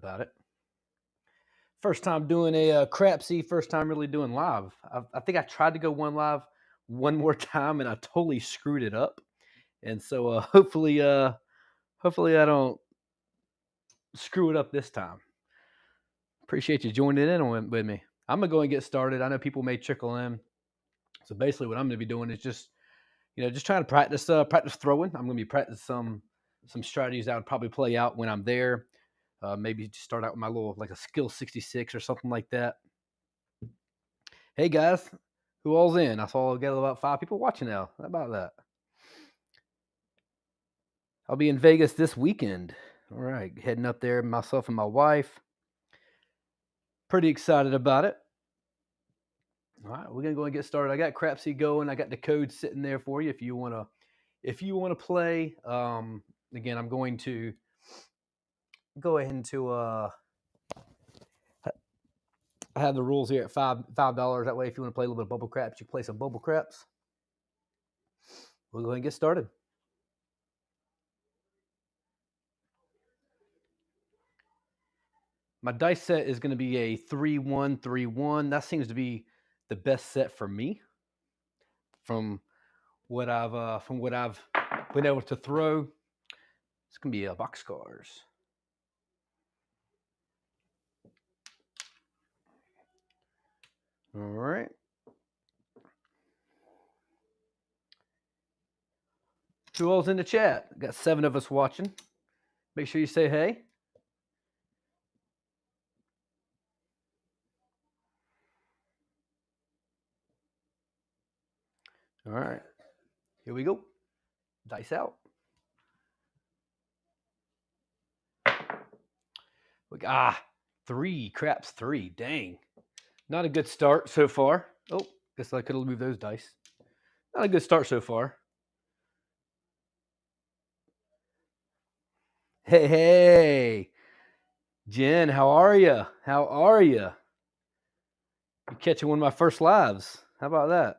about it. First time doing a Crapsee, first time really doing live. I think I tried to go one live one more time and I totally screwed it up. And so hopefully I don't screw it up this time. Appreciate you joining in with me. I'm going to go and get started. I know people may trickle in. So basically what I'm going to be doing is just trying to practice throwing. I'm going to be practicing some strategies that I would probably play out when I'm there. Maybe just start out with my little, like a skill 66 or something like that. Hey guys, who all's in? I saw I got about 5 people watching now. How about that? I'll be in Vegas this weekend. All right, heading up there, myself and my wife. Pretty excited about it. All right, we're gonna go and get started. I got Crapsee going. I got the code sitting there for you if you wanna play. Again, I'm going to go ahead into I have the rules here at $5. That way, if you want to play a little bit of bubble craps, you can play some bubble craps. We'll go ahead and get started. My dice set is going to be a 3-1-3-1. That seems to be the best set for me from what I've been able to throw. It's going to be a boxcars. All right. Who all's in the chat? Got 7 of us watching. Make sure you say hey. All right. Here we go. Dice out. We got 3 craps 3. Dang. Not a good start so far. Oh, guess I could have moved those dice. Not a good start so far. Hey, Jen, how are you? How are you? You're catching one of my first lives. How about that?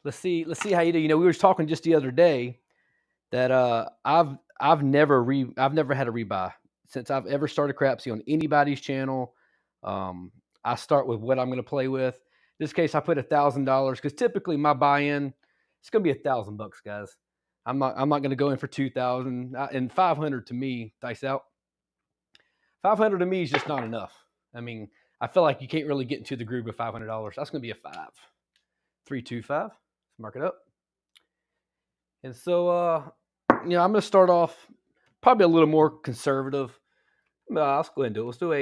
Let's see how you do. You know, we were talking just the other day that I've never had a rebuy since I've ever started Crapsee on anybody's channel. I start with what I'm going to play with. In this case, I put $1,000 because typically my buy-in it's going to be $1,000 bucks, guys. I'm not going to go in for 2,000 and 500 to me. Dice out. 500 to me is just not enough. I mean, I feel like you can't really get into the groove with $500. That's going to be a 5. 3, 2, 5. Let's mark it up. And so, I'm going to start off probably a little more conservative. Let's go ahead and do it. Let's do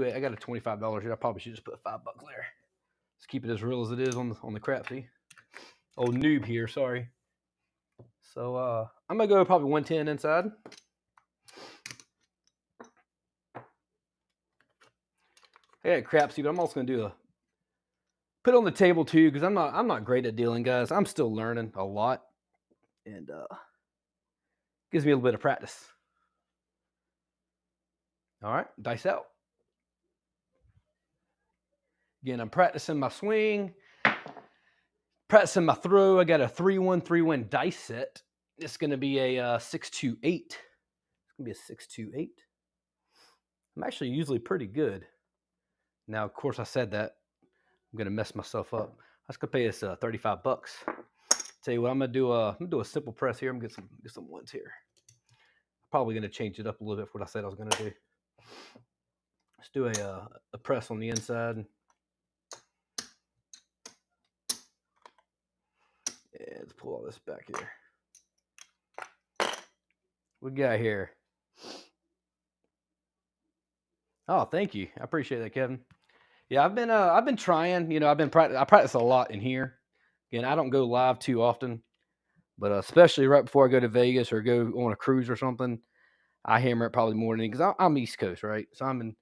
a. I got a $25 here. I probably should just put $5 there. Let's keep it as real as it is on the Crapsee. Old noob here, sorry. So I'm gonna go probably 110 inside. I got Crapsee, but I'm also gonna put it on the table too because I'm not great at dealing, guys. I'm still learning a lot, and gives me a little bit of practice. All right, dice out. Again, I'm practicing my swing, practicing my throw. I got a 3-1-3-1 dice set. It's going to be a 6-2-8. It's going to be a 6-2-8. I'm actually usually pretty good. Now, of course, I said that. I'm going to mess myself up. I was going to pay us $35. Tell you what, I'm going to do a simple press here. I'm going to get some ones here. Probably going to change it up a little bit for what I said I was going to do. Let's do a press on the inside. Yeah, let's pull all this back here. What we got here? Oh, thank you. I appreciate that, Kevin. Yeah, I've been trying. I practice a lot in here. Again, I don't go live too often, but especially right before I go to Vegas or go on a cruise or something, I hammer it probably more than because I'm East Coast, right? So I'm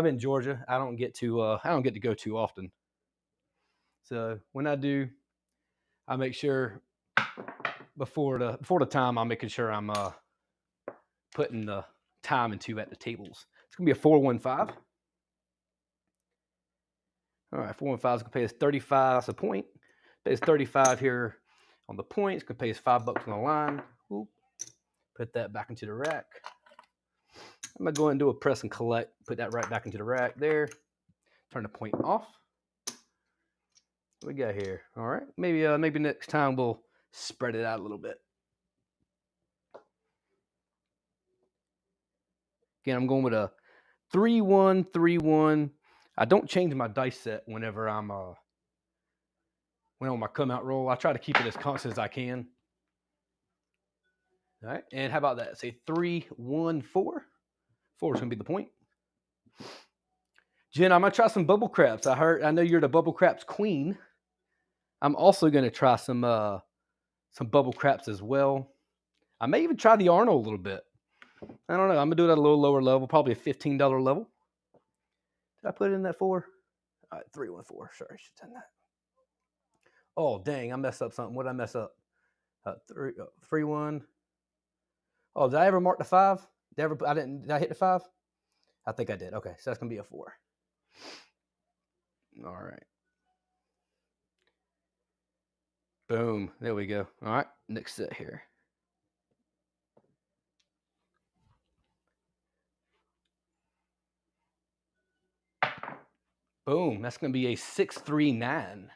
in Georgia. I don't get to go too often. So when I do, I make sure before the time I'm making sure I'm putting the time into at the tables. It's gonna be a 4-1-5. All right, 4-1-5 is gonna pay us 35. That's a point. Pays 35 here on the point. It's gonna pay us $5 on the line. Oop. Put that back into the rack. I'm going to go ahead and do a press and collect. Put that right back into the rack there. Turn the point off. What we got here? All right. Maybe next time we'll spread it out a little bit. Again, I'm going with a 3-1, 3-1. I don't change my dice set whenever I'm when on my come out roll. I try to keep it as constant as I can. All right. And how about that? Say 3-1-4. 4 is going to be the point. Jen, I'm going to try some bubble craps. I know you're the bubble craps queen. I'm also going to try some bubble craps as well. I may even try the Arnold a little bit. I don't know. I'm going to do it at a little lower level, probably a $15 level. Did I put it in that 4? All right, 3-1-4. Sorry, I should have done that. Oh, dang, I messed up something. What did I mess up? 3-1. Oh, did I ever mark the 5? Did I hit the 5? I think I did. Okay, so that's going to be a 4. All right. Boom. There we go. All right, next set here. Boom. That's going to be a 6-3-9.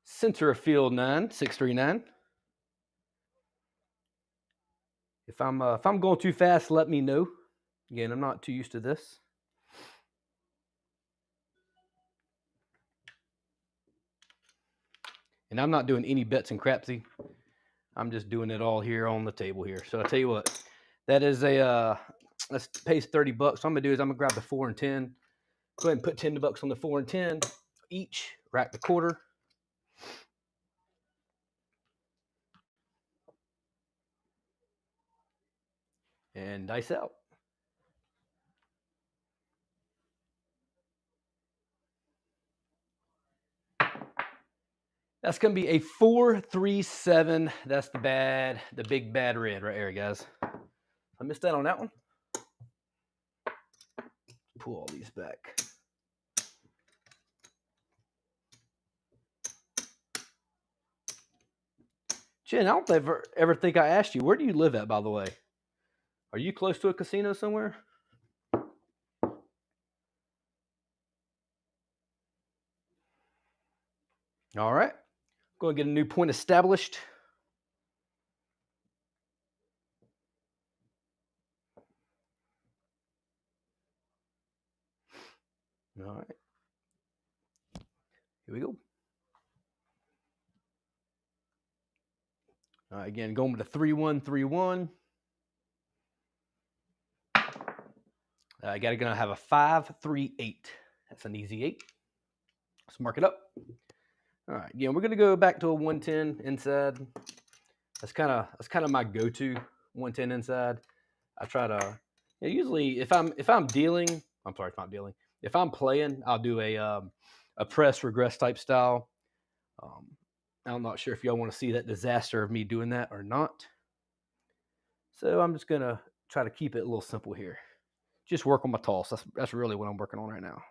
Center of field 9, 6-3-9. If I'm going too fast, let me know. Again, I'm not too used to this. And I'm not doing any bets in Crapsee. I'm just doing it all here on the table here. So I'll tell you what, that is that pays $30. What I'm gonna do is I'm gonna grab the 4 and 10. Go ahead and put $10 on the 4 and 10 each. Rack the quarter. And dice out. That's going to be a 4-3-7. That's the big bad red right here, guys. I missed that on that one. Pull all these back. Jen, I don't ever think I asked you, where do you live at, by the way? Are you close to a casino somewhere? All right. Go and get a new point established. All right. Here we go. All right, again, going with a 3-1-3-1. I got to gonna have a 5-3-8. That's an easy 8. Let's mark it up. All right, again, we're gonna go back to a 110 inside. That's kind of my go-to 110 inside. I try to usually if I'm dealing, I'm sorry, if I'm dealing. If I'm playing, I'll do a press regress type style. I'm not sure if y'all want to see that disaster of me doing that or not. So I'm just gonna try to keep it a little simple here. Just work on my toss. That's really what I'm working on right now.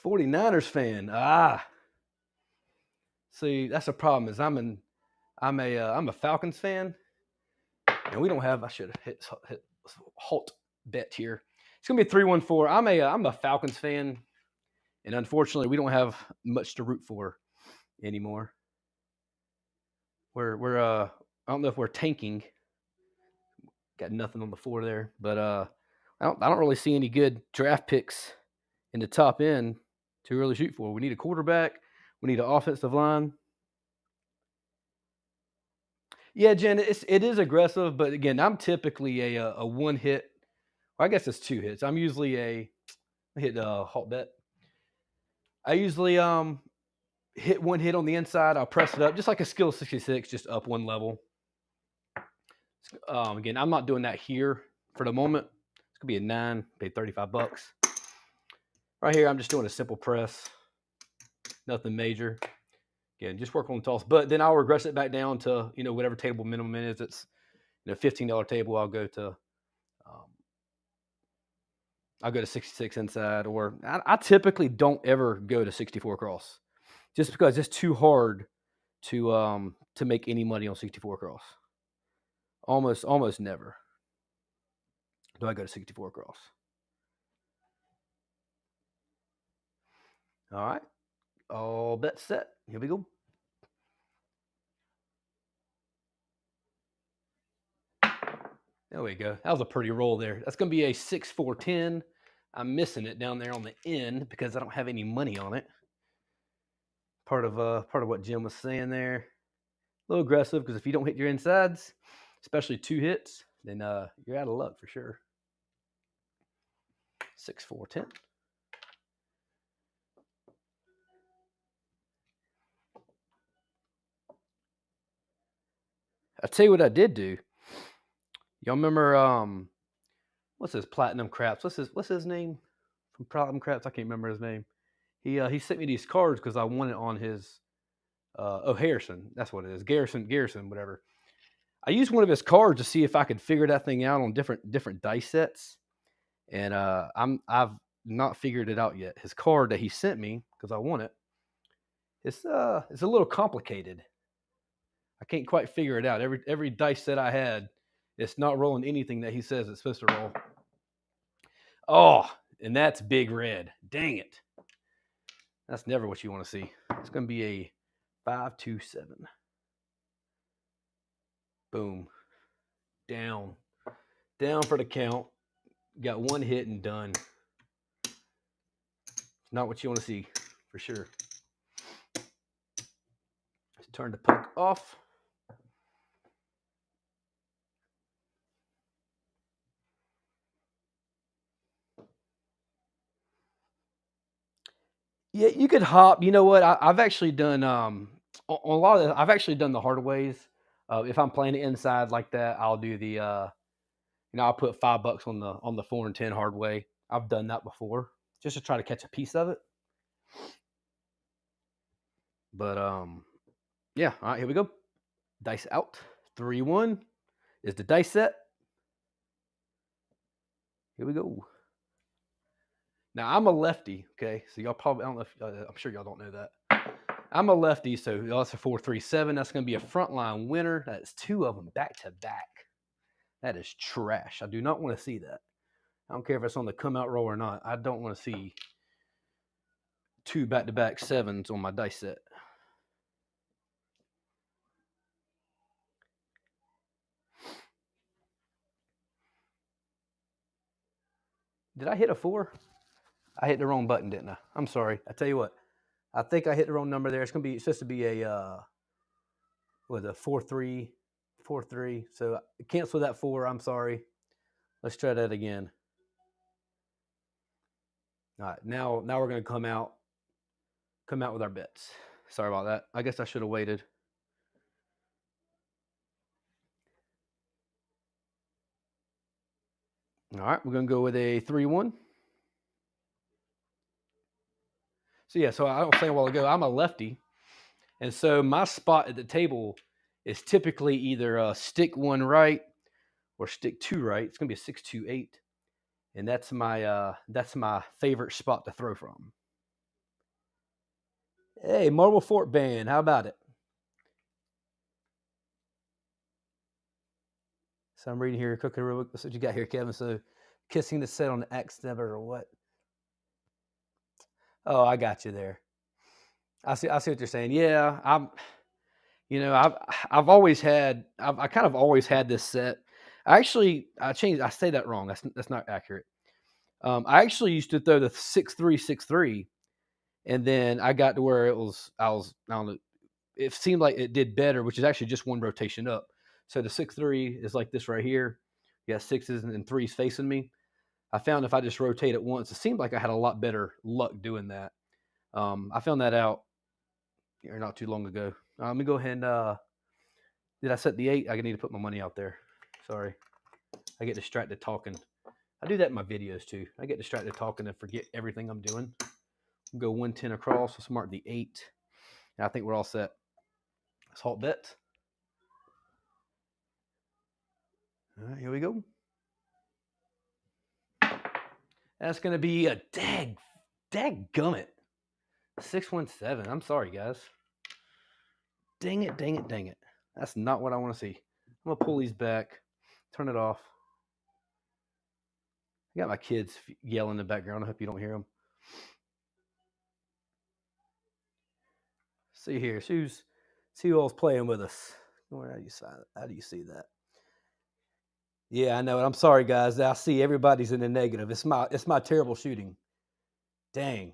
'49ers fan. See, that's a problem. Is I'm a Falcons fan, and we don't have. I should have hit halt bet here. It's gonna be a 3-1-4. I'm a Falcons fan, and unfortunately, we don't have much to root for anymore. I don't know if we're tanking. Got nothing on the floor there, but I don't really see any good draft picks in the top end to really shoot for. We need a quarterback. We need an offensive line. Yeah, Jen, it is aggressive, but again, I'm typically a one hit. Well, I guess it's 2 hits. I'm usually I hit halt bet. I usually hit 1 hit on the inside. I'll press it up just like a skill 66, just up 1 level. Again, I'm not doing that here for the moment. It's gonna be a 9. Pay $35. Right here, I'm just doing a simple press. Nothing major. Again, just work on the toss. But then I'll regress it back down to whatever table minimum is. It's $15 table. I'll go to I'll go to 66 inside, or I typically don't ever go to 64 cross, just because it's too hard to make any money on 64 cross. Almost never do I go to 64 cross. All right, all bets set. Here we go. There we go. That was a pretty roll there. That's going to be a 6-4-10. I'm missing it down there on the end because I don't have any money on it. Part of what Jim was saying there. A little aggressive because if you don't hit your insides, especially 2 hits, then you're out of luck for sure. 6-4-10. I'll tell you what I did do. Y'all remember what's his Platinum Craps? What's his name from Platinum Craps? I can't remember his name. He sent me these cards because I wanted on his Harrison. That's what it is. Garrison, whatever. I used one of his cards to see if I could figure that thing out on different dice sets, and I've not figured it out yet. His card that he sent me because I want it. It's a little complicated. I can't quite figure it out. Every dice set I had, it's not rolling anything that he says it's supposed to roll. Oh, and that's big red. Dang it. That's never what you want to see. It's going to be a 5-2-7. Boom. Down for the count. Got 1 hit and done. Not what you want to see, for sure. Let's turn the puck off. Yeah, you could hop. You know what? I've actually done on a lot of. I've actually done the hard ways. If I'm playing it inside like that, I'll do the. I'll put $5 on the 4 and 10 hard way. I've done that before, just to try to catch a piece of it. But yeah. All right, here we go. Dice out. 3-1 is the dice set. Here we go. Now I'm a lefty, okay? So y'all probably, I don't know if, I'm sure y'all don't know that. I'm a lefty, so that's a 4-3-7. That's going to be a frontline winner. That's 2 of them back to back. That is trash. I do not want to see that. I don't care if it's on the come out roll or not. I don't want to see 2 back-to-back 7s on my dice set. Did I hit a 4? I hit the wrong button, didn't I? I'm sorry. I tell you what. I think I hit the wrong number there. It's supposed to be a 4-3. So cancel that 4. I'm sorry. Let's try that again. All right, now we're going to come out with our bets. Sorry about that. I guess I should have waited. All right, we're going to go with a 3-1. So yeah, so I was saying a while ago, I'm a lefty, and so my spot at the table is typically either stick 1 right or stick 2 right. It's going to be a 6-2-8, and that's my favorite spot to throw from. Hey, Marble Fort Band, how about it? So I'm reading here, cooking real quick. That's what you got here, Kevin. So kissing the set on the X never or what? Oh, I got you there. I see what you're saying. Yeah, I've always had, I kind of always had this set. I say that wrong. That's not accurate. I actually used to throw the 6-3-6-3, and then I got to where I don't know, it seemed like it did better, which is actually just 1 rotation up. So the 6-3 is like this right here. You got 6s and 3s facing me. I found if I just rotate it once, it seemed like I had a lot better luck doing that. I found that out here not too long ago. Let me go ahead and did I set the 8? I need to put my money out there. Sorry. I get distracted talking. I do that in my videos too. I get distracted talking and forget everything I'm doing. We'll go 110 across. Let's mark the 8. And I think we're all set. Let's halt bets. All right, here we go. That's going to be a dadgummit. 617. I'm sorry, guys. Dang it, dang it, dang it. That's not what I want to see. I'm going to pull these back, turn it off. I got my kids yelling in the background. I hope you don't hear them. See here. See who all's playing with us. How do you see that? Yeah, I know it. I'm sorry, guys. I see everybody's in the negative. It's my terrible shooting. Dang.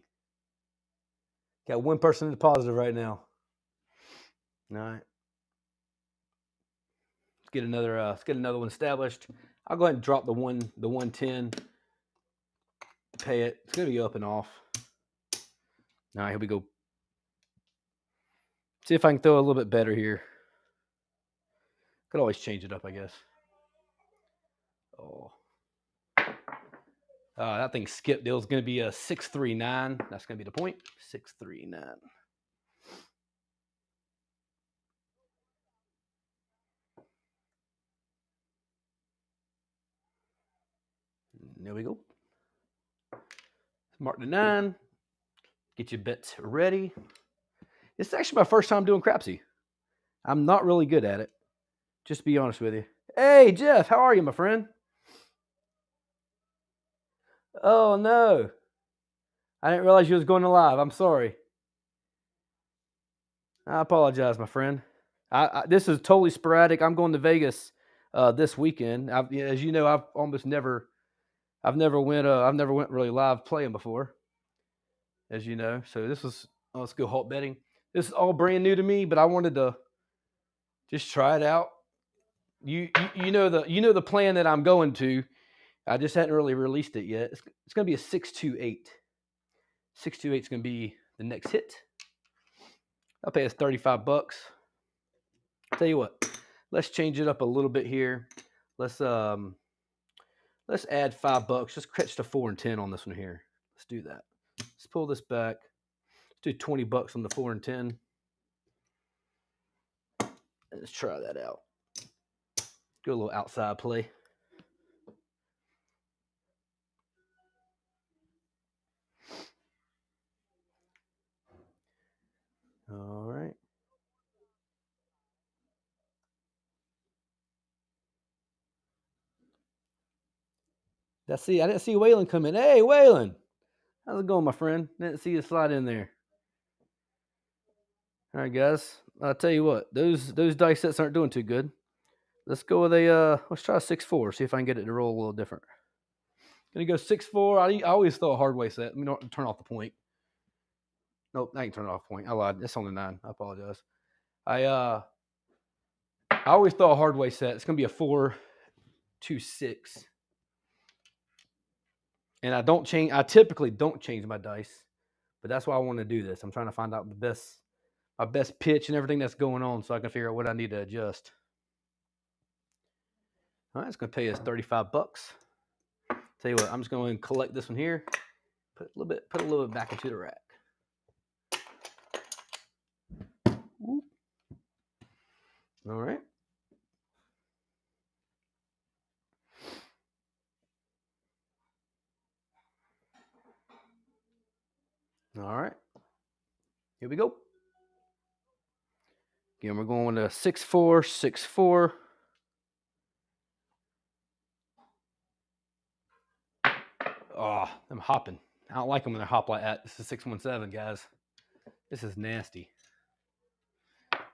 Got one person in the positive right now. All right. Let's get another one established. I'll go ahead and drop the 110. Pay it. It's gonna be up and off. All right, here we go. See if I can throw a little bit better here. Could always change it up, I guess. Oh. That thing skipped. It was going to be a 639. That's going to be the point. 639. There we go. Mark the 9. Get your bets ready. It's actually my first time doing Crapsee. I'm not really good at it. Just to be honest with you. Hey, Jeff, how are you, my friend? Oh, no. I didn't realize you was going live. I'm sorry. I apologize, my friend. This is totally sporadic. I'm going to Vegas this weekend. As you know, I've never went really live playing before, as you know. So let's go halt betting. This is all brand new to me, but I wanted to just try it out. You know the plan that I'm going to. I just hadn't really released it yet. It's going to be a 628. 628 is going to be the next hit. I'll pay us $35. Tell you what, let's change it up a little bit here. Let's add $5. Just catch the 4 and 10 on this one here. Let's do that. Let's pull this back. Let's do $20 on the 4 and 10. Let's try that out. Do a little outside play. All right. I didn't see Waylon come in. Hey, Waylon. How's it going, my friend? Didn't see you slide in there. All right, guys. I'll tell you what. Those dice sets aren't doing too good. Let's go with let's try a 6-4. See if I can get it to roll a little different. Gonna go 6-4. I always throw a hard way set. Let me don't turn off the point. Nope, I can turn it off point. I lied. It's only 9. I apologize. I always throw a hard way set. It's gonna be a 4-2-6. And I typically don't change my dice, but that's why I want to do this. I'm trying to find out my best pitch and everything that's going on so I can figure out what I need to adjust. All right, it's going to pay us $35. Tell you what, I'm just going to collect this one here, put a little bit back into the rack. Whoop. All right. All right. Here we go. Again, we're going to 6-4, 6-4. Oh, I'm hopping. I don't like them when they hop like that. This is 617, guys. This is nasty.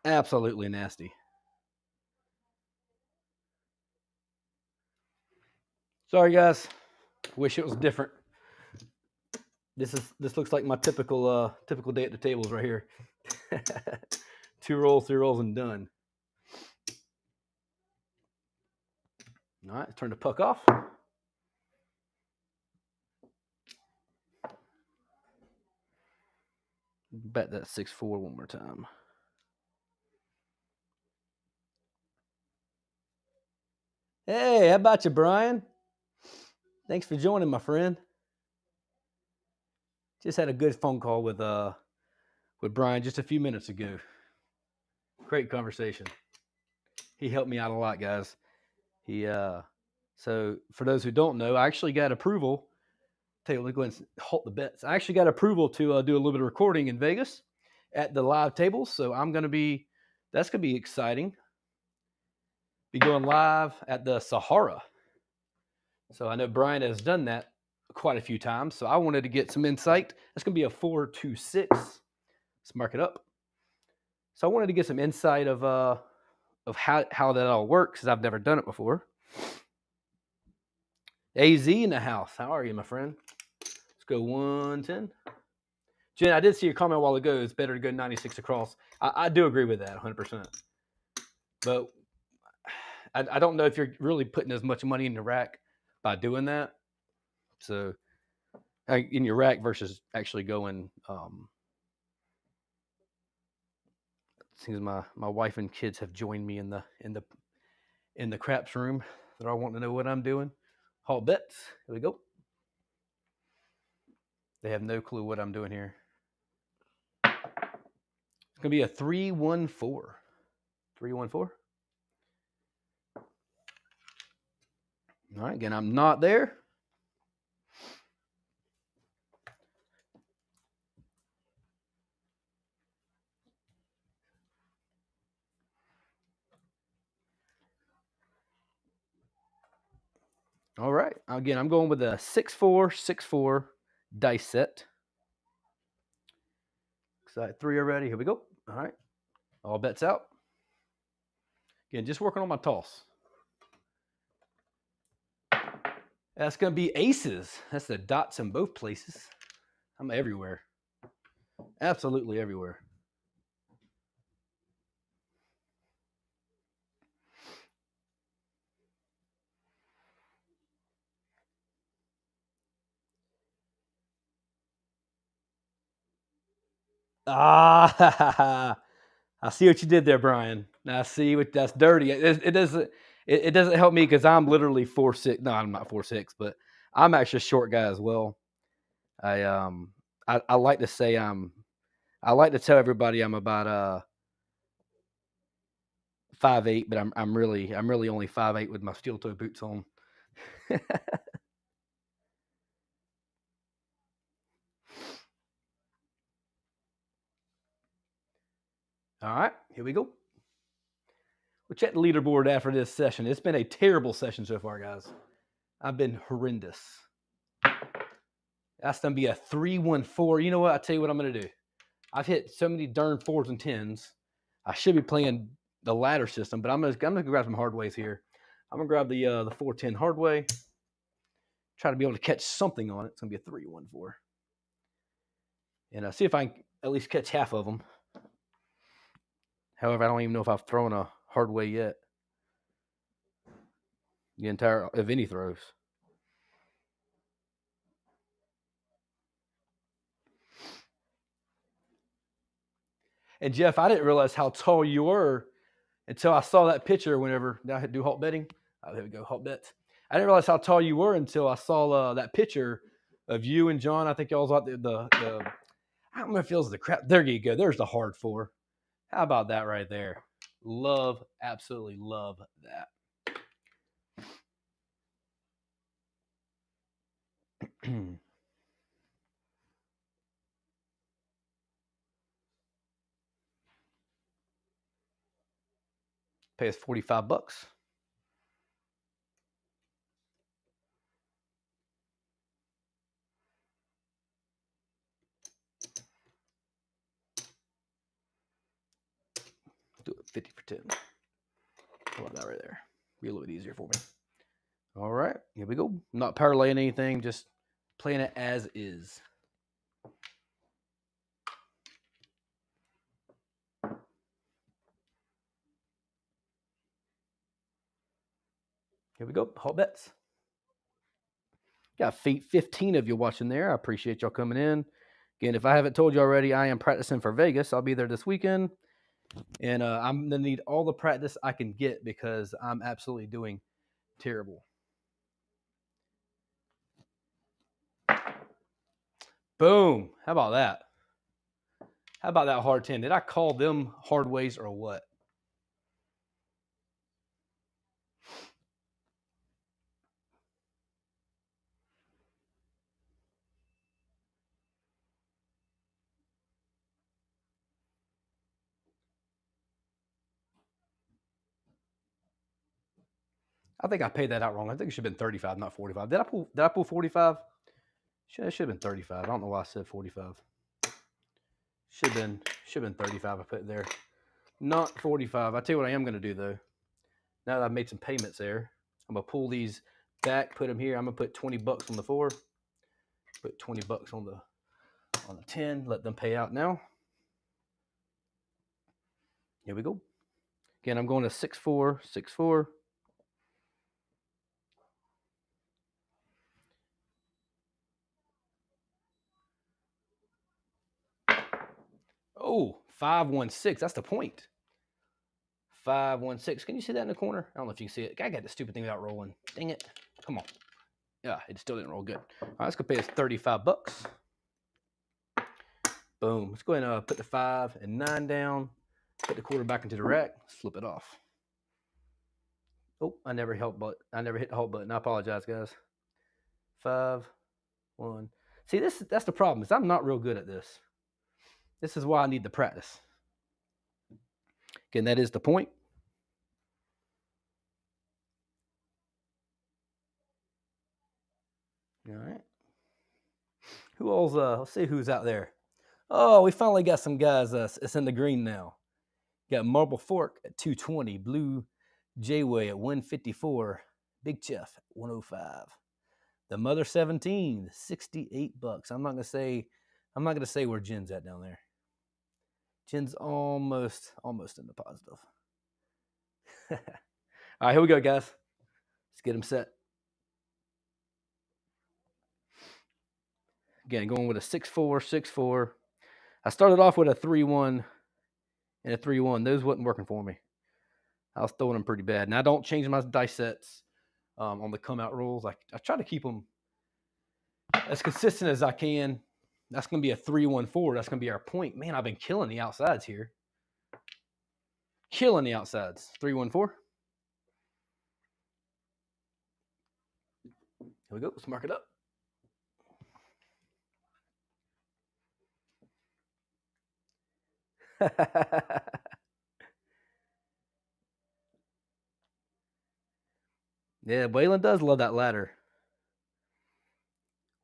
Absolutely nasty. Sorry, guys. Wish it was different. This looks like my typical day at the tables right here. 2 rolls, 3 rolls, and done. All right, turn the puck off. Bet that 6-4 one more time. Hey, how about you, Brian? Thanks for joining, my friend. Just had a good phone call with Brian just a few minutes ago. Great conversation. He helped me out a lot, guys. So for those who don't know, I actually got approval tell you, let me go ahead and halt the bets. I actually got approval to do a little bit of recording in Vegas at the live tables, so that's going to be exciting. Be going live at the Sahara. So I know Brian has done that quite a few times, so I wanted to get some insight. That's going to be a 426. Let's mark it up. So I wanted to get some insight of how that all works, because I've never done it before. AZ in the house. How are you, my friend? Let's go 110. Jen, I did see your comment a while ago. It's better to go 96 across. I do agree with that 100%. But I don't know if you're really putting as much money in the rack by doing that. So in your rack versus actually going. Seems my wife and kids have joined me in the craps room. They're all wanting to know what I'm doing. Halt bets. Here we go. They have no clue what I'm doing here. It's gonna be a 314. 314. All right, again, I'm not there. All right. Again, I'm going with a 6-4-6-4 dice set. Side 3 already. Here we go. All right. All bets out. Again, just working on my toss. That's going to be aces. That's the dots in both places. I'm everywhere. Absolutely everywhere. Ah, I see what you did there, Brian. I see what that's dirty. It doesn't help me because I'm literally 4'6". No, I'm not 4'6", but I'm actually a short guy as well. I like to say I like to tell everybody I'm about 5'8", but I'm really only 5'8" with my steel toe boots on. All right, here we go. We'll check the leaderboard after this session. It's been a terrible session so far, guys. I've been horrendous. That's going to be a 314. You know what? I'll tell you what I'm going to do. I've hit so many darn 4s and 10s. I should be playing the ladder system, but I'm gonna grab some hard ways here. I'm going to grab the 410 hard way. Try to be able to catch something on it. It's going to be a 314. And see if I can at least catch half of them. However, I don't even know if I've thrown a hard way yet. The entire of any throws. And Jeff, I didn't realize how tall you were until I saw that picture whenever I had to do halt betting. Oh, there we go, halt bets. I didn't realize how tall you were until I saw that picture of you and John. I think y'all was out the I don't know if it was the crap. There you go. There's the hard 4. How about that right there? Absolutely love that. Pay us $45. Do it 50 for 10. How about that right there? Be a little bit easier for me. All right, here we go. I'm not parlaying anything, just playing it as is. Here we go. Halt bets. Got 15 of you watching there. I appreciate y'all coming in. Again, if I haven't told you already, I am practicing for Vegas. I'll be there this weekend. And I'm going to need all the practice I can get because I'm absolutely doing terrible. Boom. How about that? How about that hard 10? Did I call them hard ways or what? I think I paid that out wrong. I think it should have been 35, not 45. Did I pull 45? It should have been 35. I don't know why I said 45. Should have been 35. I put it there. Not 45. I tell you what I am going to do though. Now that I've made some payments there, I'm going to pull these back, put them here. I'm going to put 20 bucks on the 4. Put 20 bucks on the 10. Let them pay out now. Here we go. Again, I'm going to 6-4, 6-4. Oh, 5-1-6. That's the point. 5-1-6. Can you see that in the corner? I don't know if you can see it. I got the stupid thing without rolling. Dang it. Come on. Yeah, it still didn't roll good. All right, let's go pay us 35 bucks. Boom. Let's go ahead and put the 5 and 9 down. Put the quarter back into the rack. Flip it off. Oh, I never hit the halt button. I apologize, guys. 5, 1. See, that's the problem. Is I'm not real good at this. This is why I need the practice. Again, that is the point. All right. Who else? Let's see who's out there. Oh, we finally got some guys. It's in the green now. Got Marble Fork at 220. Blue J-Way at 154. Big Chef at 105. The Mother 17, 68 bucks. I'm not gonna say where Jen's at down there. Jen's almost in the positive. All right, here we go, guys. Let's get them set. Again, going with a 6-4, 6-4. I started off with a 3-1 and a 3-1. Those wasn't working for me. I was throwing them pretty bad. And I don't change my dice sets on the come out rules. I try to keep them as consistent as I can. That's going to be a 3-1-4. That's going to be our point. Man, I've been killing the outsides here. Killing the outsides. 3-1-4. Here we go. Let's mark it up. Yeah, Waylon does love that ladder.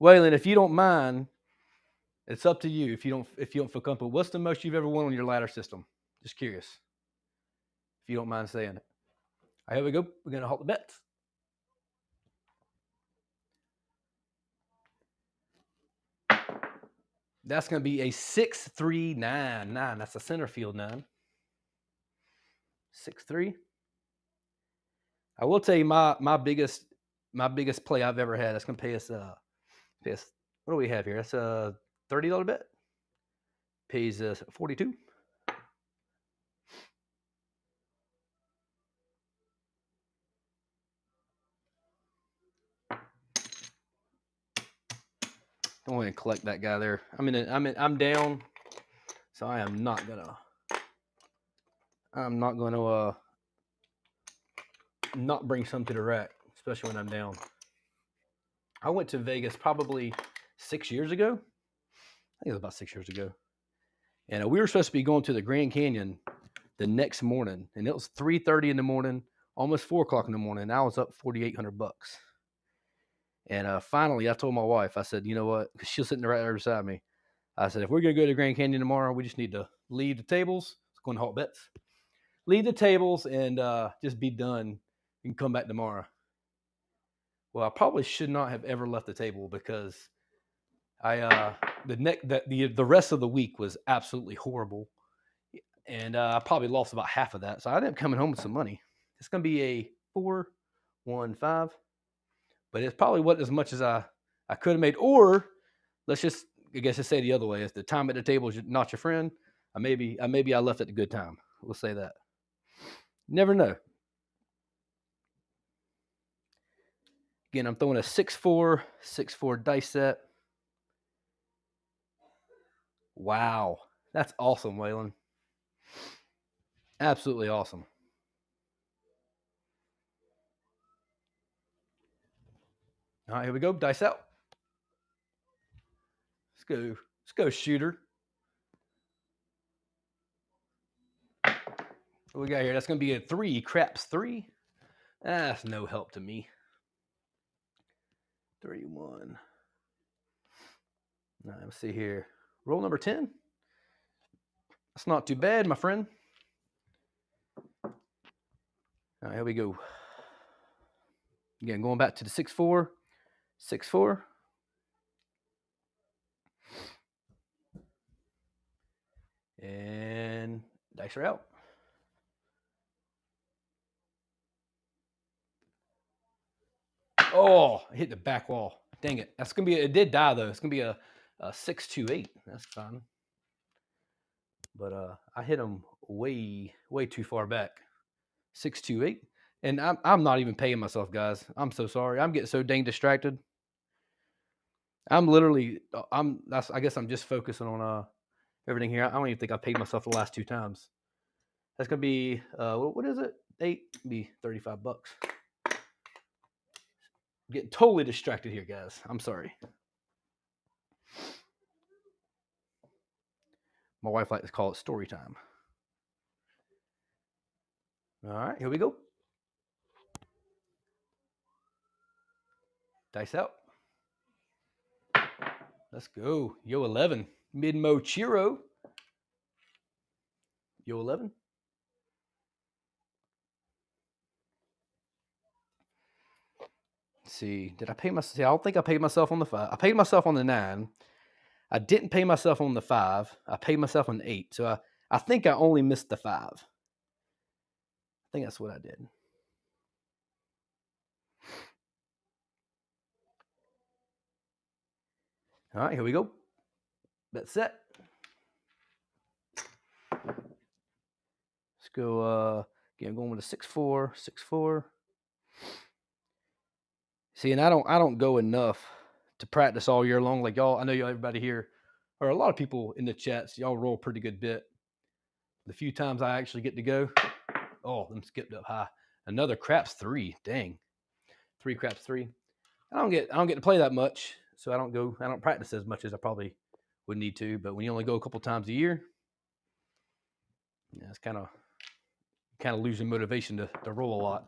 Waylon, if you don't mind, it's up to you. If you don't feel comfortable, what's the most you've ever won on your ladder system? Just curious. If you don't mind saying it. All right, here we go. We're gonna halt the bets. That's gonna be a 6-3-9. That's a center field 9. 6-3. I will tell you my biggest play I've ever had. That's gonna pay us what do we have here? That's a $30 bet. Pays us 42. Go ahead and collect that guy there. I'm down, so I'm not gonna not bring some to the rack, especially when I'm down. I went to Vegas probably 6 years ago. I think it was about 6 years ago. And we were supposed to be going to the Grand Canyon the next morning. And it was 3:30 in the morning, almost 4 o'clock in the morning. And I was up 4,800 bucks. And finally, I told my wife, I said, you know what? Because she was sitting right there beside me. I said, if we're going to go to Grand Canyon tomorrow, we just need to leave the tables. Let's go and halt bets. Leave the tables and just be done. You can come back tomorrow. Well, I probably should not have ever left the table because the rest of the week was absolutely horrible, and I probably lost about half of that. So I ended up coming home with some money. It's going to be a 4-1-5, but it's probably wasn't as much as I could have made. Or let's just say the other way: if the time at the table is not your friend, maybe I left at a good time. We'll say that. Never know. Again, I'm throwing a 6-4, 6-4 dice set. Wow. That's awesome, Waylon. Absolutely awesome. All right, here we go. Dice out. Let's go, shooter. What we got here? That's going to be a 3. Craps 3. That's no help to me. 31. All right, let's see here. Roll number 10. That's not too bad, my friend. All right, here we go. Again, going back to the 6-4. 6-4. And dice are out. Oh, I hit the back wall. Dang it. That's going to be, it did die though. It's going to be a 6-2-8. That's fine. But I hit him way too far back. 6-2-8. And I'm not even paying myself, guys. I'm so sorry. I'm getting so dang distracted. I'm literally, I guess I'm just focusing on everything here. I don't even think I paid myself the last 2 times. That's going to be, what is it? 8, be $35. Getting totally distracted here, guys. I'm sorry. My wife likes to call it story time. All right, here we go. Dice out. Let's go. Yo 11. Midmo Chiro. Yo 11. Let's see. Did I pay myself? I don't think I paid myself on the 5. I paid myself on the 9. I didn't pay myself on the 5. I paid myself on the 8. So I think I only missed the 5. I think that's what I did. All right, here we go. Bet set. Let's go. Again, going with a 6-4, 6-4. See, and I don't go enough to practice all year long. Like y'all, I know y'all, everybody here, or a lot of people in the chats, y'all roll a pretty good bit. The few times I actually get to go, oh, them skipped up high. Another craps 3. Dang, 3 craps 3. I don't get to play that much, so I don't practice as much as I probably would need to. But when you only go a couple times a year, yeah, it's kind of losing motivation to roll a lot.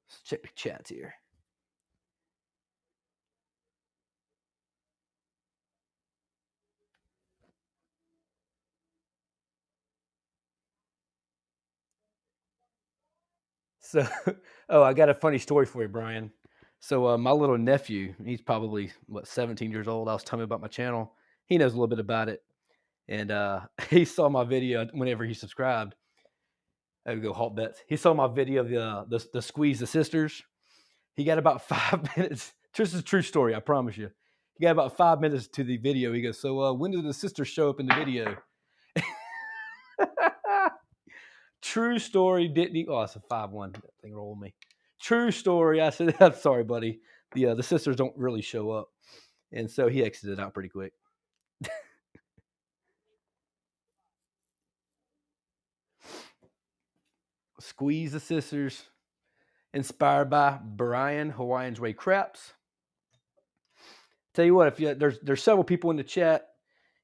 Let's check the chats here. So, I got a funny story for you, Brian. So my little nephew, he's probably 17 years old. I was telling him about my channel. He knows a little bit about it, and he saw my video whenever he subscribed. I would go halt bets. He saw my video of the squeeze the sisters. He got about 5 minutes. This is a true story, I promise you. He got about 5 minutes to the video. He goes, "So when did the sisters show up in the video?" True story. Didn't he? Oh, it's a 5-1. That thing rolled me. True story. I said, "I'm sorry, buddy. The sisters don't really show up," and so he exited out pretty quick. Squeeze the sisters, inspired by Brian Hawaiian's Way Craps. Tell you what, if there's several people in the chat.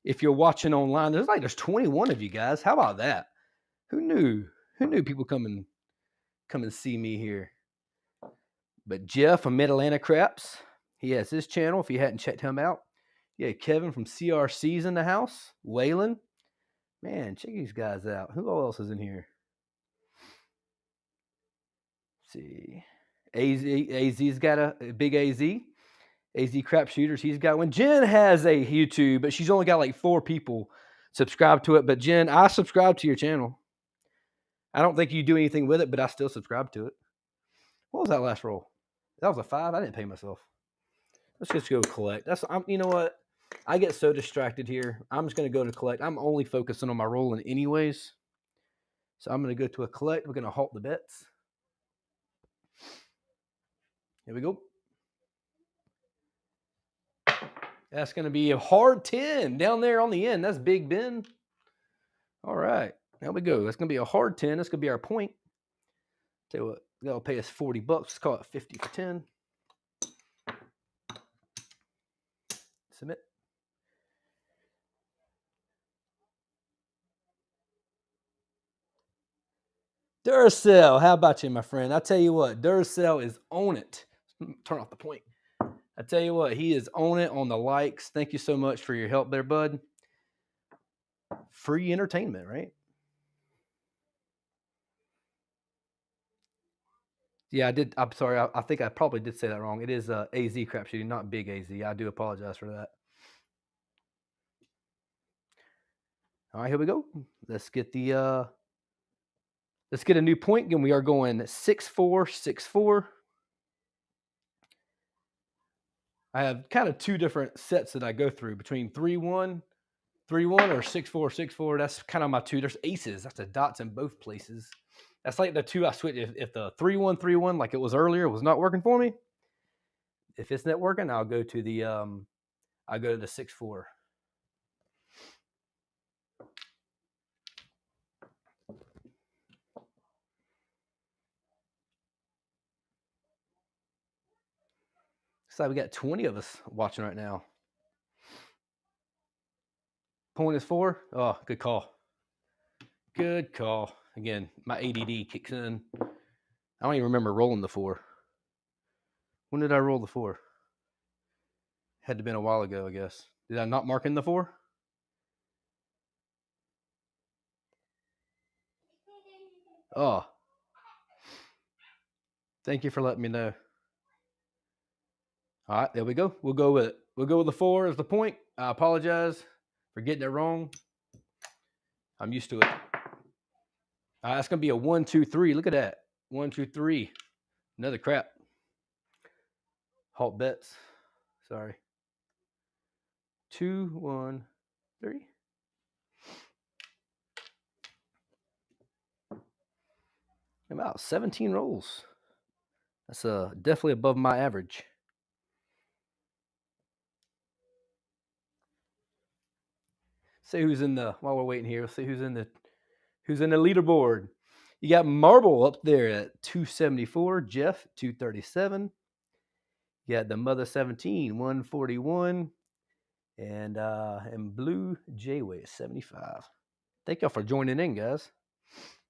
If you're watching online, there's 21 of you guys. How about that? Who knew? Who knew people come and see me here? But Jeff from Mid Atlantic Craps, he has his channel. If you hadn't checked him out, yeah, Kevin from CRC's in the house. Waylon, man, check these guys out. Who else is in here? Let's see, AZ's got a big AZ Crap Shooters. He's got one. Jen has a YouTube, but she's only got like 4 people subscribe to it. But Jen, I subscribe to your channel. I don't think you do anything with it, but I still subscribe to it. What was that last roll? That was a 5. I didn't pay myself. Let's just go collect. You know what? I get so distracted here. I'm just going to go to collect. I'm only focusing on my rolling anyways. So I'm going to go to a collect. We're going to halt the bets. Here we go. That's going to be a hard 10 down there on the end. That's Big Ben. All right. There we go. That's going to be a hard 10. That's going to be our point. Tell you what, they'll pay us $40. Let's call it 50 for 10. Submit. Duracell, how about you, my friend? I tell you what, Duracell is on it. Turn off the point. I tell you what, he is on it on the likes. Thank you so much for your help there, bud. Free entertainment, right? Yeah, I did. I'm sorry. I think I probably did say that wrong. It is AZ Crapsee, not Big AZ. I do apologize for that. All right, here we go. Let's get the let's get a new point again. We are going 6-4, 6-4. I have kind of two different sets that I go through between 3-1, 3-1, or 6-4, 6-4. That's kind of my two. There's aces. That's the dots in both places. That's like the two I switch. If the 3-1, 3-1, like it was earlier, was not working for me. If it's not working, I'll go to the 6-4. So we got 20 of us watching right now. Point is 4. Oh, good call. Good call. Again, my ADD kicks in. I don't even remember rolling the 4. When did I roll the 4? Had to been a while ago, I guess. Did I not mark in the 4? Oh. Thank you for letting me know. All right, there we go. We'll go with it. We'll go with the 4 as the point. I apologize for getting it wrong. I'm used to it. That's going to be a 1, 2, 3. Look at that. 1, 2, 3. Another crap. Halt bets. Sorry. 2, 1, 3. About 17 rolls. That's definitely above my average. See who's in the while we're waiting here. We'll see who's in the leaderboard. You got Marble up there at 274. Jeff 237. You got the Mother 17 141, and Blue J-Way 75. Thank y'all for joining in, guys.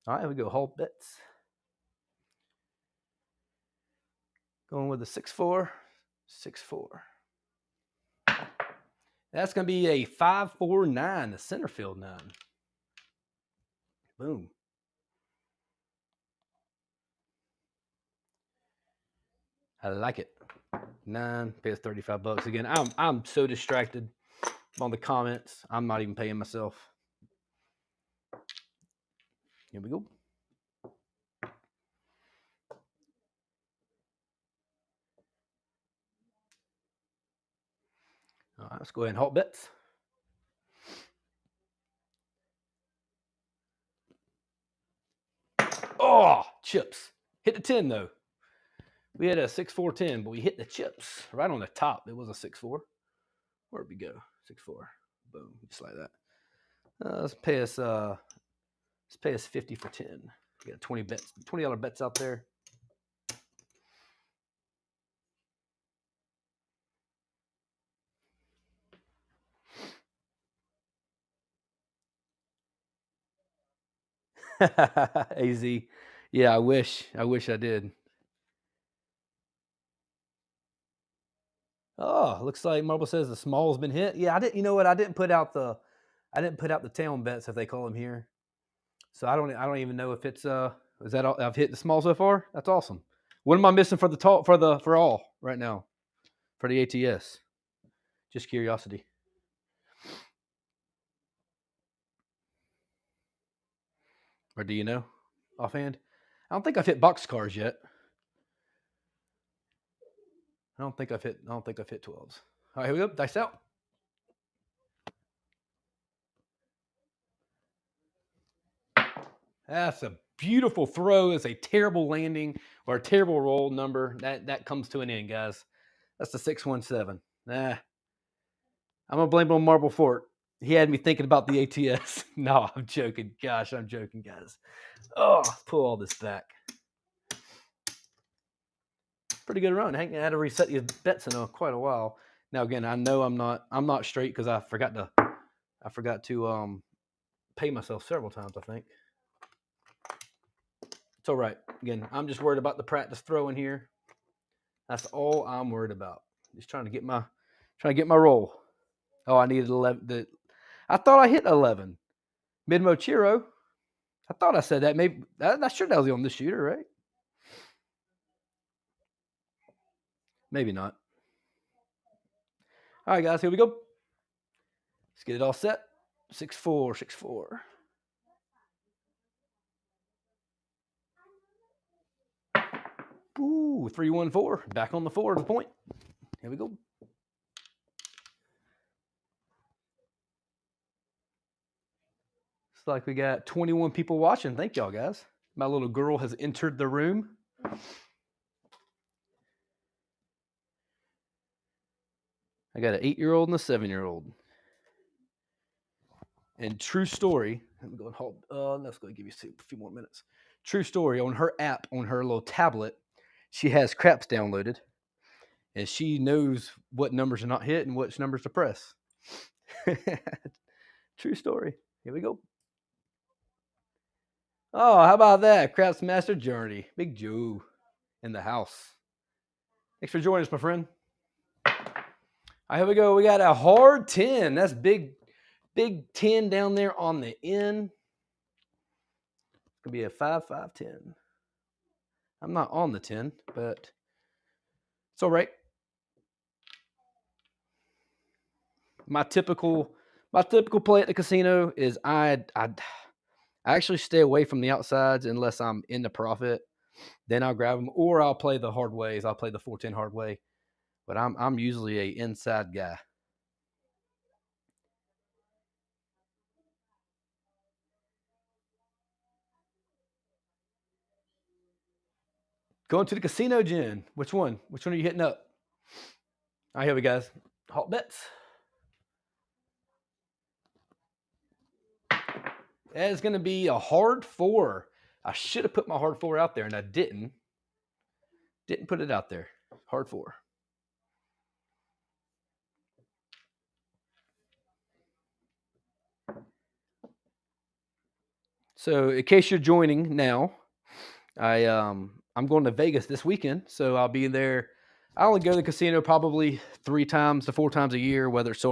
All right, here we go. Halt bets. Going with the 6-4, 6-4. That's going to be a 5-4-9, the center field 9. Boom. I like it. 9 pays $35. Again, I'm so distracted on the comments. I'm not even paying myself. Here we go. All right, let's go ahead and halt bets. Oh, chips. Hit the 10, though. We had a 6-4-10, but we hit the chips right on the top. It was a 6-4. Where'd we go? 6-4. Boom, just like that. Let's pay us 50 for 10. We got 20 bets, $20 bets out there. AZ. Yeah, I wish I did. Oh, looks like Marble says the small's been hit. Yeah, I didn't. You know what? I didn't put out the town bets, if they call them here. So I don't even know if it's is that all? I've hit the small so far. That's awesome. What am I missing for the for all right now for the ATS? Just curiosity. Or do you know offhand? I don't think I've hit box cars yet. I don't think I've hit 12s. All right, here we go. Dice out. That's a beautiful throw. It's a terrible landing or a terrible roll number. That comes to an end, guys. That's the 617. Nah. I'm gonna blame it on Marble Fort. He had me thinking about the ATS. No, I'm joking. Gosh, I'm joking, guys. Oh, pull all this back. Pretty good run. I had to reset your bets in quite a while. Now again, I know I'm not straight because I forgot to pay myself several times, I think. It's all right. Again, I'm just worried about the practice throw in here. That's all I'm worried about. Just trying to get my roll. Oh, I needed 11. I thought I hit 11. Midmo Chiro. I thought I said that. Maybe I'm sure that was on the shooter, right? Maybe not. All right, guys, here we go. Let's get it all set. 6-4, 6-4. Ooh, 3-1-4. Back on the 4 to the point. Here we go. It's like we got 21 people watching. Thank y'all, guys. My little girl has entered the room. I got an 8-year-old and a 7-year-old. And true story, I'm going to hold. Let's go give you a few more minutes. True story, on her app, on her little tablet, she has Craps downloaded, and she knows what numbers are not hit and which numbers to press. True story. Here we go. Oh, how about that? Craps Master Journey. Big Joe in the house. Thanks for joining us, my friend. All right, here we go. We got a hard 10. That's big 10 down there on the end. It's going to be a 5-5-10. I'm not on the 10, but it's all right. My typical play at the casino is I actually stay away from the outsides unless I'm in the profit. Then I'll grab them, or I'll play the hard ways. I'll play the 4-10 hard way. But I'm usually a inside guy. Going to the casino, Jen. Which one? Which one are you hitting up? All right, here we go, guys. Hot bets. That is going to be a hard 4. I should have put my hard 4 out there, and I didn't. Didn't put it out there. Hard 4. So, in case you're joining now, I'm going to Vegas this weekend, so I'll be there. I only go to the casino probably 3 times to 4 times a year, whether it's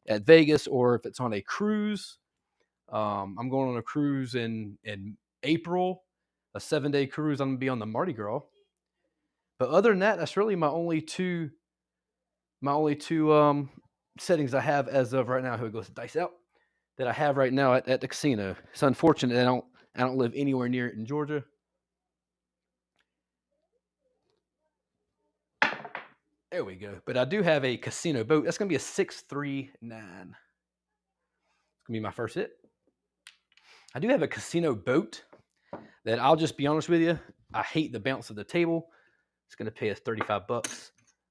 at Vegas or if it's on a cruise. I'm going on a cruise in April, a 7-day cruise. I'm gonna be on the Mardi Gras. But other than that, that's really my only two settings I have as of right now. Here goes the dice out that I have right now at the casino. It's unfortunate that I don't live anywhere near it in Georgia. There we go. But I do have a casino boat. That's gonna be a 6-3-9. It's gonna be my first hit. I do have a casino boat that I'll just be honest with you. I hate the bounce of the table. It's gonna pay us $35.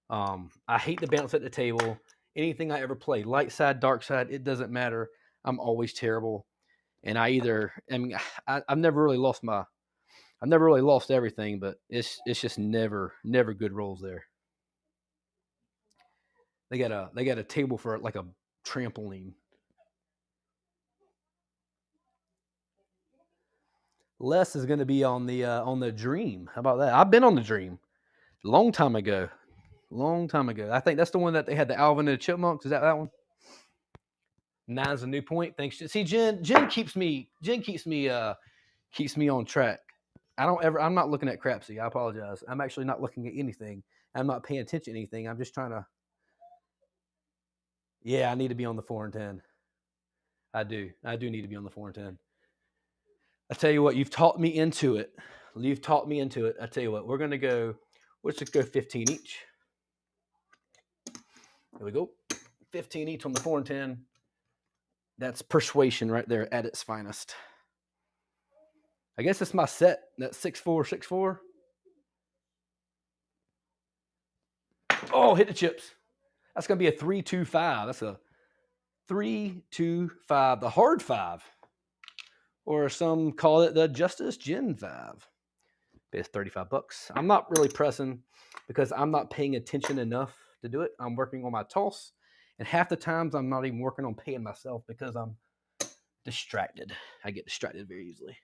I hate the bounce at the table. Anything I ever play, light side, dark side, it doesn't matter. I'm always terrible. And I've never really lost everything, but it's just never good rolls there. They got a table for like a trampoline. Les is going to be on the Dream. How about that? I've been on the Dream, long time ago. I think that's the one that they had the Alvin and the Chipmunks. Is that one? 9's a new point. Thanks. See, Jen keeps me on track. I'm not looking at Crapsee. I apologize. I'm actually not looking at anything. I'm not paying attention to anything. I'm just trying to. Yeah, I need to be on the 4 and 10. I do need to be on the 4 and 10. I tell you what, you've taught me into it. I tell you what, let's just go 15 each. Here we go. 15 each on the 4 and 10. That's persuasion right there at its finest. I guess it's my set. That's 6-4, 6-4. Oh, hit the chips. That's going to be a 3-2-5. That's a 3-2-5, the hard 5. Or some call it the Justice Gen 5. It's $35. I'm not really pressing because I'm not paying attention enough to do it. I'm working on my toss. And half the times I'm not even working on paying myself because I'm distracted. I get distracted very easily.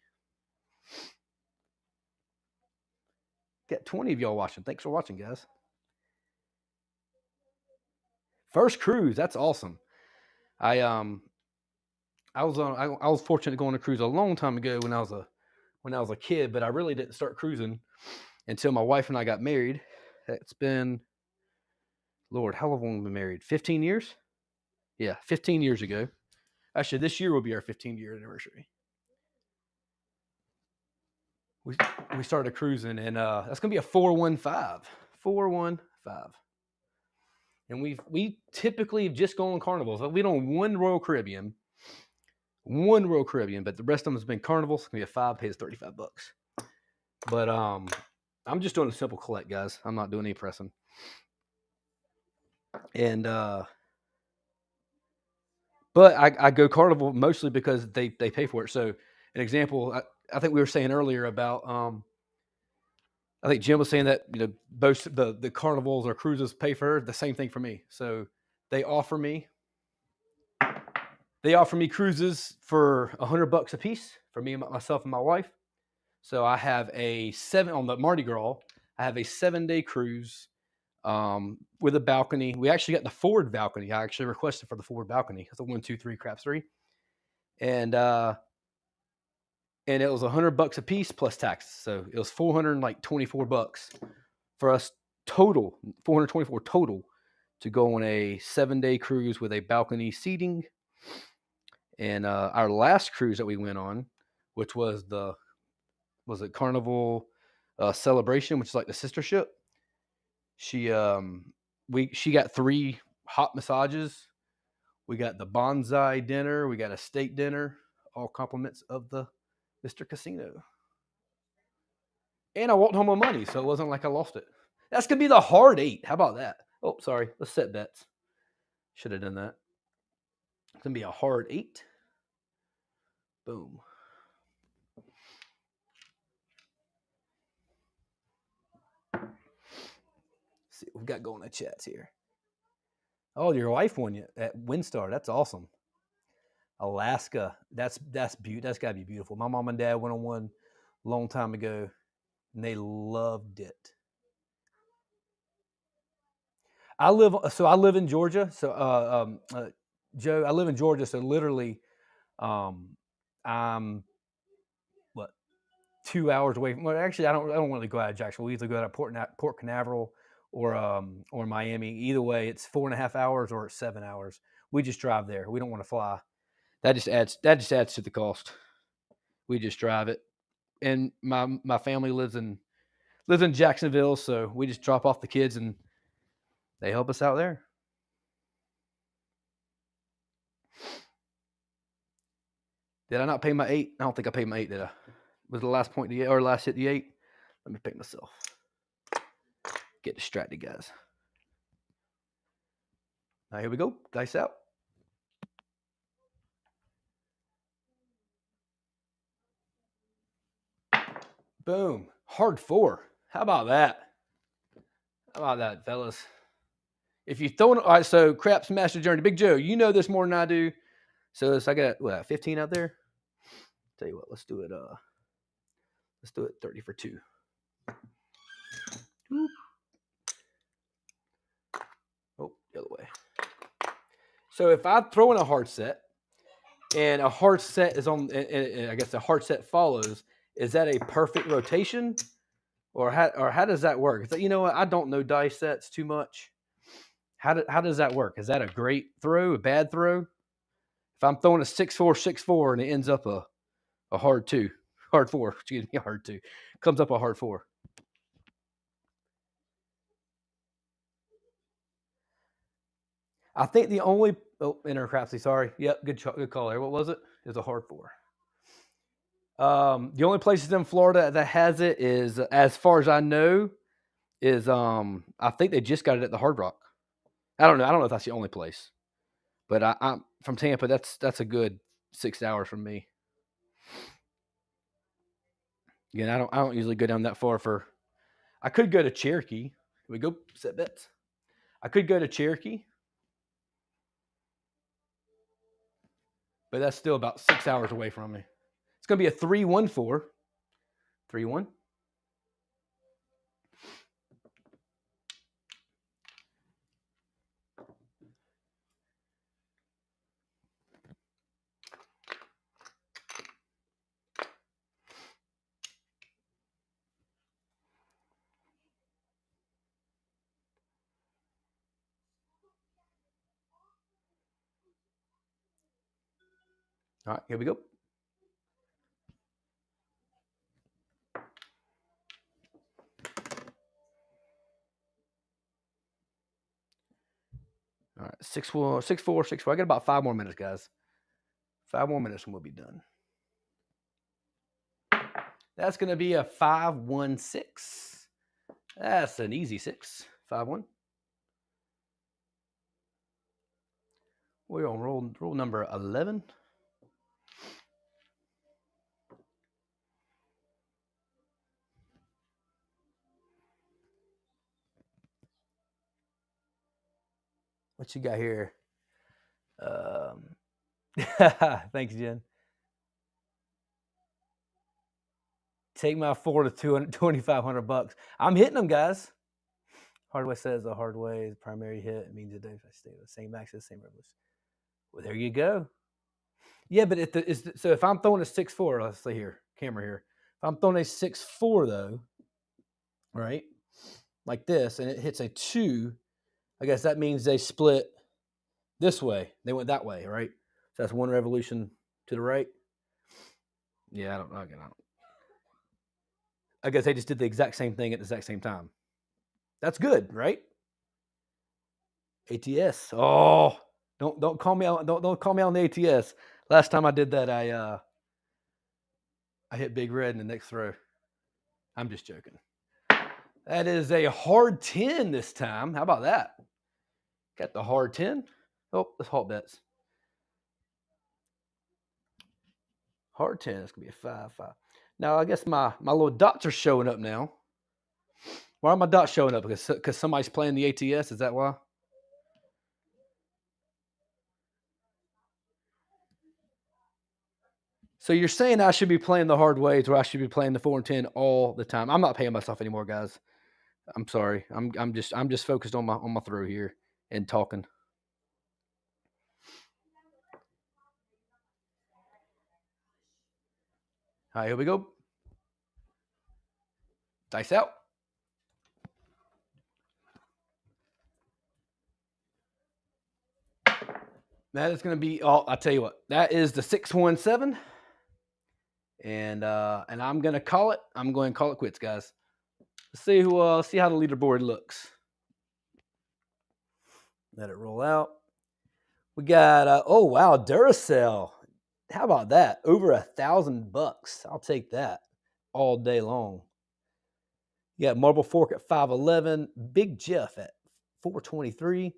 Got 20 of y'all watching. Thanks for watching, guys. First cruise. That's awesome. I was fortunate to go on a cruise a long time ago when I was a kid, but I really didn't start cruising until my wife and I got married. It's been, Lord, how long have we been married? 15 years? Yeah, 15 years ago. Actually, this year will be our 15-year anniversary. We started cruising, and that's gonna be a 415. 415. And we typically just go on carnivals. We don't one Royal Caribbean, but the rest of them has been carnivals. It's gonna be a 5, pays $35. But I'm just doing a simple collect, guys. I'm not doing any pressing. And but I go carnival mostly because they pay for it. So an example, I think we were saying earlier about I think Jim was saying that both the carnivals or cruises pay for the same thing for me. So they offer me cruises for $100 a piece for me and myself and my wife. So I have on the Mardi Gras. I have a 7-day cruise with a balcony. We actually got the forward balcony. I actually requested for the forward balcony. It's a 1, 2, 3 Crapsee, and it was $100 a piece plus taxes. So it was $424 for us total. $424 total to go on a 7-day cruise with a balcony seating. And our last cruise that we went on, which was Carnival Celebration, which is like the sister ship. She got 3 hot massages. We got the bonsai dinner. We got a steak dinner. All compliments of the Mr. Casino. And I walked home with money, so it wasn't like I lost it. That's gonna be the hard 8. How about that? Oh, sorry. Let's set bets. Should have done that. It's gonna be a hard 8. Boom. Let's see what we've got going in the chats here. Oh, your wife won you at WinStar. That's awesome. Alaska. That's beautiful. That's gotta be beautiful. My mom and dad went on one a long time ago, and they loved it. I live in Georgia. So, Joe, I live in Georgia. So literally, I'm 2 hours away from. Well, actually, I don't want to go out of Jacksonville. We either go out of Port Canaveral or Miami. Either way, it's 4.5 hours or it's 7 hours. We just drive there. We don't want to fly. That just adds to the cost. We just drive it, and my family lives in Jacksonville, so we just drop off the kids and they help us out there. Did I not pay my 8? I don't think I paid my 8, did I? Was the last point or last hit the 8? Let me pay myself. Get distracted, guys. Now here we go. Dice out. Boom. Hard 4. How about that? How about that, fellas? If you throw it, all right, so Craps Master Journey. Big Joe, you know this more than I do. So I got 15 out there. Tell you what, let's do it 30 for 2. Oop. Oh, the other way. So if I throw in a hard set and a hard set is on, and I guess the hard set follows, is that a perfect rotation? Or how does that work? You know what? I don't know dice sets too much. How does that work? Is that a great throw, a bad throw? If I'm throwing a 6-4, 6-4, and it ends up a hard 2, hard 4, excuse me, hard 2, comes up a hard 4. I think the only enter Crapsee, sorry. Yep, good call there. What was it? It's a hard 4. The only places in Florida that has it is, as far as I know, is I think they just got it at the Hard Rock. I don't know if that's the only place, but I'm from Tampa. That's a good 6 hours from me. Again, I don't usually go down that far for. I could go to Cherokee. Here we go, set bets. I could go to Cherokee, but that's still about 6 hours away from me. It's going to be a 3-1-4. 3-1. All right, here we go. All right, 6-4, 6-4, 6-4. I got about 5 more minutes, guys. 5 more minutes and we'll be done. That's going to be a 5-1-6. That's an easy 6. 5-1. We're on roll number 11. What you got here? Thanks, Jen. Take my 4 to 2,500 bucks. I'm hitting them, guys. Hardway says the hard way is primary hit. It means that if I stay the same axis, same revolution. Well, there you go. Yeah, but so if I'm throwing a 6-4, let's see here, camera here. If I'm throwing a 6-4 though, right, like this, and it hits a 2, I guess that means they split this way. They went that way, right? So that's 1 revolution to the right. Yeah, I don't know. I guess they just did the exact same thing at the exact same time. That's good, right? ATS. Oh, don't call me out. Don't call me out on the ATS. Last time I did that, I hit big red in the next throw. I'm just joking. That is a hard 10 this time. How about that? Got the hard 10. Oh, let's halt bets. Hard 10. That's gonna be a 5-5. Now I guess my little dots are showing up now. Why are my dots showing up? Because somebody's playing the ATS. Is that why? So you're saying I should be playing the hard ways, or I should be playing the 4 and 10 all the time? I'm not paying myself anymore, guys. I'm sorry. I'm just focused on my throw here and talking. All right, here we go. Dice out. That is going to be. Oh, I'll tell you what. That is the 6-1-7, and I'm going to call it. I'm going to call it quits, guys. Let's see who. See how the leaderboard looks. Let it roll out. We got. Oh wow, Duracell. How about that? Over $1,000. I'll take that all day long. You got Marble Fork at 511, Big Jeff at 423,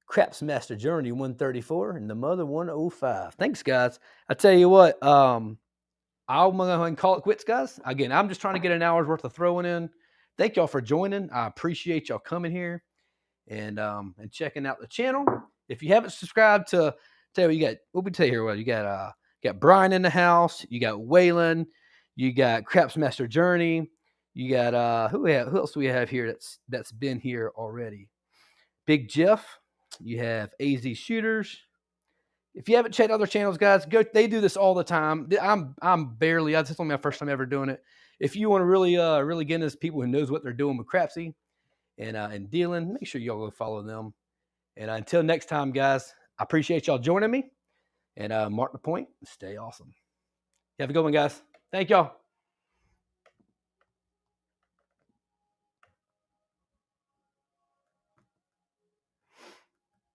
Craps Master Journey 134, and the Mother 105. Thanks, guys. I tell you what, I'm going to go ahead and call it quits, guys. Again, I'm just trying to get an hour's worth of throwing in. Thank y'all for joining. I appreciate y'all coming here and checking out the channel. If you haven't subscribed to, tell you got, what we tell you here, well, you got Brian in the house, you got Waylon, you got Craps Master Journey. You got who else do we have here that's been here already? Big Jeff. You have AZ Shooters. If you haven't checked other channels, guys, go. They do this all the time. I'm barely. This is only my first time ever doing it. If you want to really get into people who knows what they're doing with Crapsee and dealing, make sure y'all go follow them. And until next time, guys, I appreciate y'all joining me. And mark the point. Stay awesome. Have a good one, guys. Thank y'all.